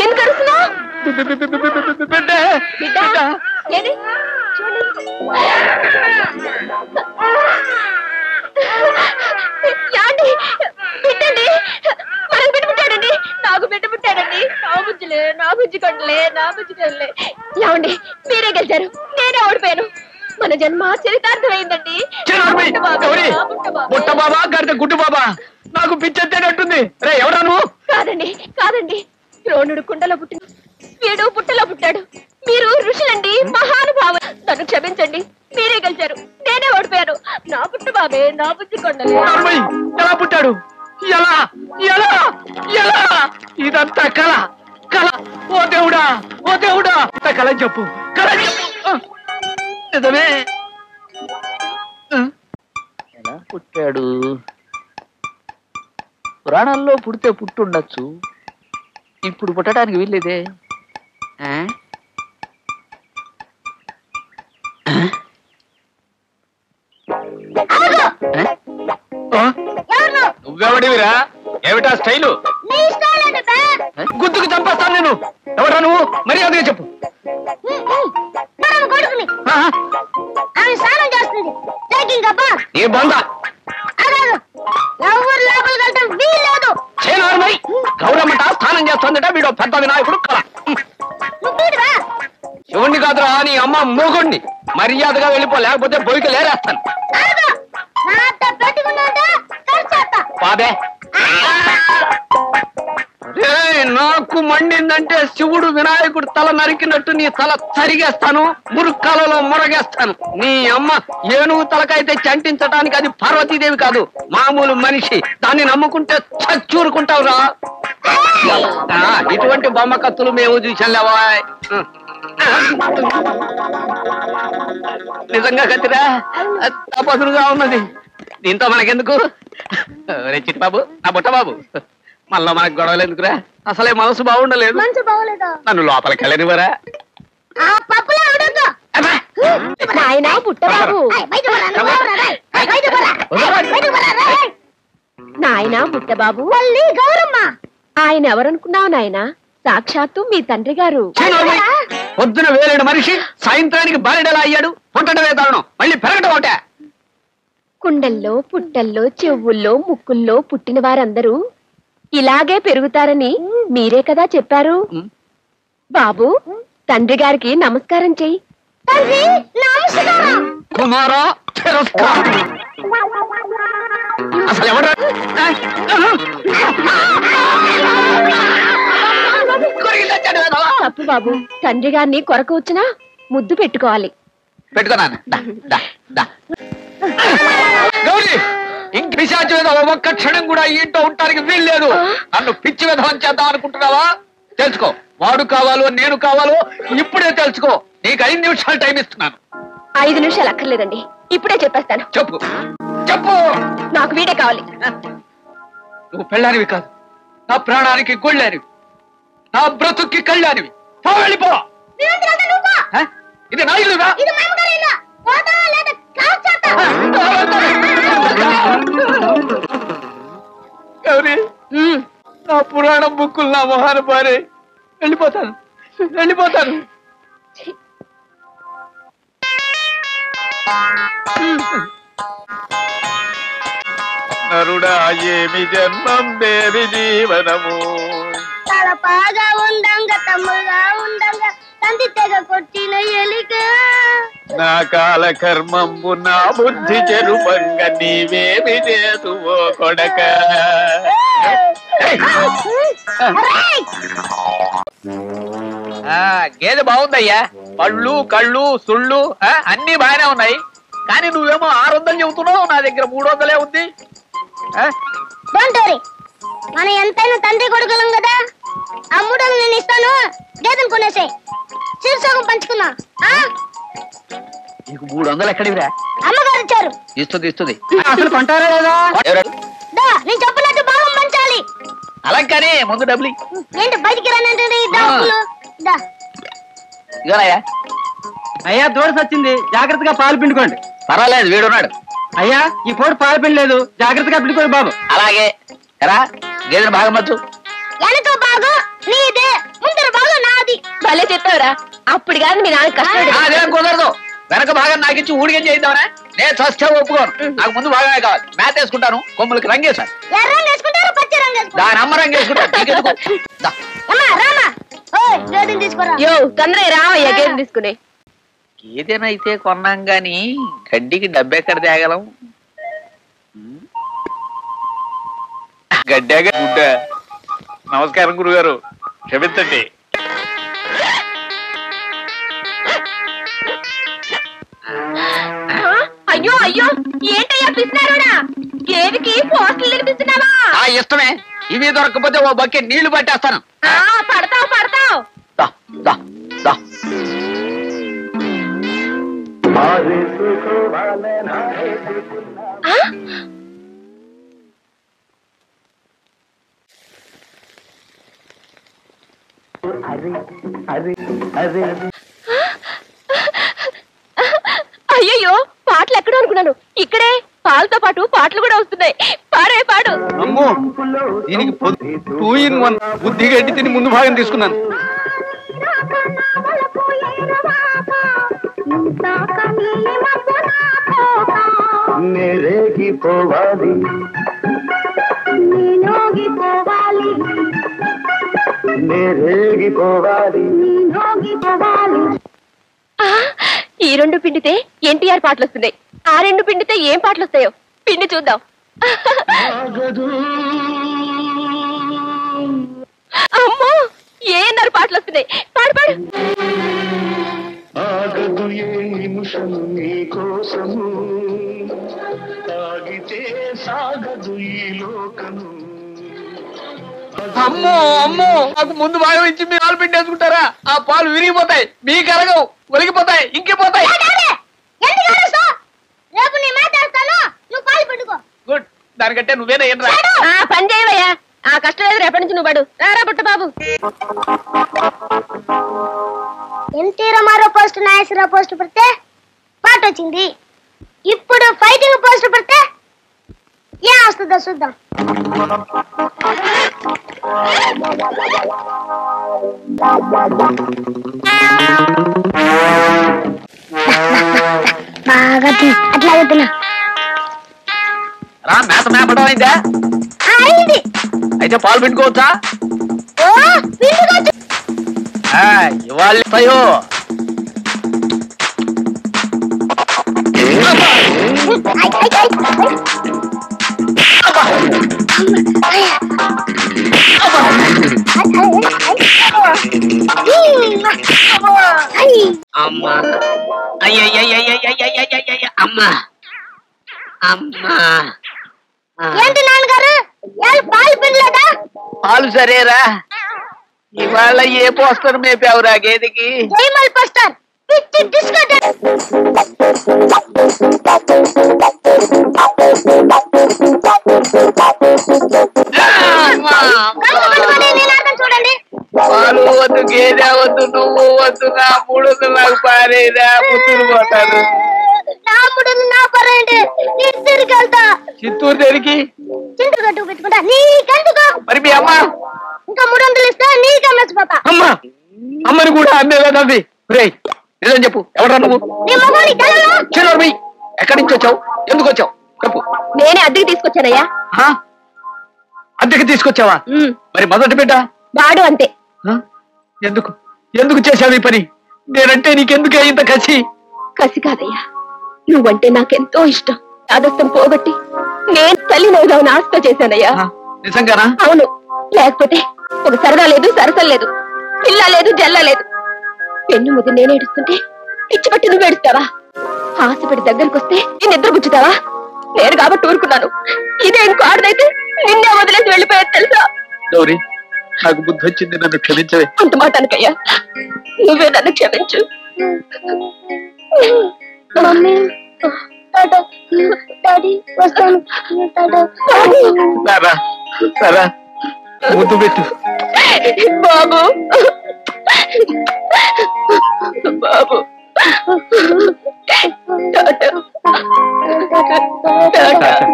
ఎందుకు అరుస్తున్నావు? పెట్టండి, మనకు బిడ్డ పుట్టాడండి, నాకు బిడ్డ పుట్టాడండి. నా బుజ్జిలే, నా బుజ్జి కొండలే, నా బుజ్జి కొండలే. ఏమండి, మీరే గెలిచారు, నేనే ఓడిపోయాను. మన జన్మ చరితార్థమైందండి. గుట్ట బాబా గడితే గుడ్డు బాబా, నాకు పిచ్చెత్తేటట్టుంది. రే ఎవరా నువ్వు? కాదండి కాదండి, ద్రోణుడు కుండలో పుట్టిన, వీడు పుట్టలో పుట్టాడు. మీరు ఋషులండి, మహానుభావులు. నన్ను క్షమించండి, మీరే గెలిచారు, నేనే ఓడిపోయాను. నా పుట్టు బాబే, నా బుజ్జి కొండలే. ఎలా పుట్టాడు? ఎలా ఎలా ఎలా? ఇదంతా కళ కళ. ఓ దేవుడా, ఓ దేవుడా, కళ చెప్పు, కళ చెప్పు. నిజమే. ఎలా పుట్టాడు? పురాణాల్లో పుడితే పుట్టుండొచ్చు, ఇప్పుడు పుట్టడానికి వీల్లేదే. నువ్వెవడివిరా? ఏమిటా స్టైలు? గుద్దుకు చంపేస్తాను నేను. ఎవరా నువ్వు? మర్యాదగా చెప్పు. ఏ బంద గౌరమ్మట స్నానం చేస్తుందట. వీడు పెద్ద వినాయకుడు కళ. శివుణ్ణి కాదురా, నీ అమ్మ మూగుణ్ణి. మర్యాదగా వెళ్ళిపో, లేకపోతే బొయ్యికి లేరేస్తాను. బాబే, నాకు మండిందంటే శివుడు వినాయకుడు తల నరికినట్టు నీ తల తరిగేస్తాను, మురుక్కాలలో మురగేస్తాను. నీ అమ్మ ఏనుగు తలకైతే చంటించటానికి అది పార్వతీదేవి కాదు, మామూలు మనిషి. దాన్ని నమ్ముకుంటే చచ్చూరుకుంటావురా. ఇటువంటి బొమ్మ కత్తులు మేము చూసాంలేవా? నిజంగా కత్తిరా, తపదులుగా ఉన్నది. దీంతో మనకెందుకు? రే చిట్బాబు, నా బుట్ట బాబు, మళ్ళా మనకు గొడవలు ఎందుకురా? అసలే మనసు బాగుండలేదు. నన్ను లోపలికి వెళ్ళనివరా? నాయనా బుట్టబాబు, మళ్ళీ గౌరమ్మ. ఆయన ఎవరనుకున్నావు నాయనా? సాక్షాత్తు మీ తండ్రి గారు. పొద్దున వేలేడు మనిషి సాయంత్రానికి బారెడలా అయ్యాడు. పుట్టడమే దారుణం, మళ్ళీ పెరగడం ఒకటే. కుండల్లో, పుట్టల్లో, చెవుల్లో, ముక్కుల్లో పుట్టిన వారందరూ ఇలాగే పెరుగుతారని మీరే కదా చెప్పారు. బాబు, తండ్రి గారికి నమస్కారం చెయ్యి. కుమారా, అసలు ఎవరు? తప్పు బాబు, తండ్రి గారిని కొరకు వచ్చినా ముద్దు పెట్టుకోవాలి. పెట్టుకున్నాను. గౌరీ, ఇంక పిశాచి విధవ ఒక్క క్షణం కూడా ఇంట్లో ఉండటానికి వీల్లేదు. నన్ను పిచ్చి విధవం చేద్దాం అనుకుంటున్నావా? తెలుసుకో, వాడు కావాలో నేను కావాలో ఇప్పుడే తెలుసుకో. నీకు 5 నిమిషాలు టైం ఇస్తున్నాను. 5 నిమిషాలు అక్కర్లేదండి, ఇప్పుడే చెప్పేస్తాను. చెప్పు చెప్పు. నాకు వీడే కావాలి. నువ్వు పెళ్ళానివి కాదు, నా ప్రాణానికి గొళ్ళానివి, నా బ్రతుక్కి కళ్ళానివి. పో, వెళ్ళిపో. ఇది నా ఇల్లుగా? గౌరీ, నా పురాణం బుక్కులు నా మొహాన పారే. వెళ్ళిపోతాను, వెళ్ళిపోతాను. నరుడా ఏమి జన్మం దేవి జీవనము. తలపాగా ఉండంగా తమ్ముగా ఉండంగా తండ్రి తెగ కొట్టిన ఎలిక. నా కాల కర్మంబు నా బుద్ధి చెరుపంగ నీవేమి చేతువో కొడక. గేదె బాగుందయ్యా, పళ్ళు కళ్ళు సుళ్ళు అన్ని బాగానే ఉన్నాయి. కానీ నువ్వేమో 600 చెబుతున్నావు, నా దగ్గర 300 ఉంది. మన ఎంతైనా తండ్రి కొడుకులం కదా. ఆ 300 నేను ఇస్తాను, గేదెను కొనేసే శీర్షోగం పంచుకున్నా. నీకు 300 ఎక్కడివిరా? అమ్మగారు ఇచ్చారు. ఇస్తుంది ఇస్తుంది. అసలు కొంటారా లేదా? నేను చెప్పినట్టు భాగం పంచాలి. అలా కానీ ముందు డబ్బులు ఏంటి బయటికి రానంటే డబ్బులు. ఇదోనయ్యా, అయ్యా దూరసి వచ్చింది, జాగ్రత్తగా పాలు పిండుకోండి. పర్వాలేదు, వీడున్నాడు. అయ్యా ఈ పూట పాలు పిండలేదు, జాగ్రత్తగా పిండుకోండి బాబు. అలాగే ఎరా, గేదెను బాగా మచ్చు. వెనక బాగు నీదే, ముందర బాగు నాది. భలే చెప్పావురా. అప్పుడు కాదు మీ నాన్న కష్టపడి. అదేం కుదరదు. వెనక భాగం నాకు ఇచ్చి ఊడిగం చేద్దామనే. నేను చస్తే ఒప్పుకోను. నాకు ముందు భాగమే కావాలి. మేత వేసుకుంటాను, కొమ్ములకి రంగేశాను. ఎర్ర రంగు వేసుకుంటారు, పచ్చ రంగు వేసుకుంటారు. దాని అమ్మ రంగు వేసుకుంటాను. అమ్మా రామా, ఓయ్ గేదెని తీసుకురా. యో తొందరగా రావయ్యా గేదె తీసుకుని. గేదెనైతే కొన్నాం గాని గడ్డికి డబ్బెక్కడ తేగలం? గడ్డాగా గుడ్డ. నమస్కారం గురుగారు, క్షమించండి. అయ్యో అయ్యో, ఏంటయ్యా పిస్తున్నారా? గేదెకి పోస్టులు తినిపిస్తున్నావా? ఇష్టమే. ఇవి దొరకకపోతే ఓ బకెట్ నీళ్లు పట్టేస్తాను. పడతావు పడతావు. అయ్యయ్యో, పాటలు ఎక్కడో అనుకున్నాను. ఇక్కడే పాలతో పాటు పాటలు కూడా వస్తున్నాయి. పాడే పాడు. అమ్మో, దీనికి 2 in 1 బుద్ధి గడ్డి తిని ముందు భాగం తీసుకున్నాను. ఈ రెండు పిండితే ఎన్టీఆర్ పాటలు వస్తున్నాయి. ఆ రెండు పిండితే ఏం పాటలు వస్తాయో పిండి చూద్దాం. అమ్మో, ఏన్నారు పాటలు వస్తున్నాయి. పాడు పాడు. అమ్మో అమ్మో, నాకు ముందు భాగం ఇచ్చి మీ పాలు పిండేసుకుంటారా? ఆ పాలు విరిగిపోతాయి, మీకు అరగవు, ఒలిగిపోతాయి, ఇంకిపోతాయి. రేపు నీ మాట్లాడతాను, నువ్వు పాలు పెట్టుకో. గుడ్, దానికంటే నువ్వేనా ఏం రా. పని చేయవయ్యా, ఆ కష్టం లేదు. రేపటి నుంచి నువ్వు పడు. రారా పుట్ట బాబు. ఎన్టీ రామారావు పోస్ట్, నాగేశ్వరరావు పోస్ట్ పెడితే పాట వచ్చింది. ఇప్పుడు ఫైటింగ్ పోస్ట్ పెడితే ఏం వస్తుందో చూద్దాం. బాగా అట్లాగే తిన్నా. రా, మేత మేపడం అయిందా? అయింది. అయితే పాలు పిండుకోవచ్చా? ఓ పిండుకోవచ్చు. ఇవాళ ఇస్తాయో. అమ్మా, అమ్మా అమ్మా. ఏంటి నాన్నగారు, పాలు పిండలేదా? పాలు సరేరా. ఇవాళ ఏ పోస్టర్ మేపావురా గేదెకి? జైమల్ పోస్టర్ పిచ్చి డిస్కట్. చూడండి, పాలు వద్దు, గేదె వద్దు, నువ్వు వద్దు, నా మూడు నాకు పారేదా, పుత్తూరు పోతాను. నా ముడులు నా పరండి, చిత్తూరుకి వెళ్తా. చిత్తూరు దేనికి? చింతలు కట్టుకు పెట్టుకుంటా. నీకెందుకు? మరి మీ అమ్మ? ఇంకా 300 ఇస్తే నీకే మెచ్చిపోతా. అమ్మా, అమ్మని కూడా అమ్మేది. రేయ్, నిజం చెప్పు, ఎవరా నువ్వు? నీ మగోని తెలవా? చిన్నోర్మి, ఎక్కడి నుంచి వచ్చావు? ఎందుకు వచ్చావు చెప్పు. నేనే అద్దెకి తీసుకొచ్చానయ్యా. అద్దెకి తీసుకొచ్చావా? మరి మొదటి బిడ్డ వాడు అంతే. ఎందుకు ఎందుకు చేశావు ఈ పని? నేనంటే నీకెందుకే ఇంత కసి? కసి కాదయ్యా, నువ్వంటే నాకెంతో ఇష్టం. ఆదస్తం పోగొట్టి నేను తల్లి నవ్వుదామని ఆశతో చేశానయ్యా. నిజంగానా? అవును. లేకపోతే ఒక సరదా లేదు, సరసలు లేదు, పిల్ల లేదు, జల్ల లేదు. పెన్ను ముద్దు నేను ఏడుస్తుంటే పిచ్చి పట్టి నువ్వు ఏడుస్తావా? ఆశపడి దగ్గరికి వస్తే నేను నిద్ర పుచ్చుతావా? నేను కాబట్టి ఊరుకున్నాను. ఇదే ఇంకో ఆడదైతే నిన్నే వదిలేసి వెళ్ళిపోయేది తెలుసా? గౌరీ, నాకు బుద్ధి వచ్చింది, నన్ను క్షమించవే. అంత మాట అనకయ్యా, నువ్వే నన్ను క్షమించు. మమ్మీ, డాడీ వస్తాను. ముద్దు పెట్టు బాబు. బాబు టాటా.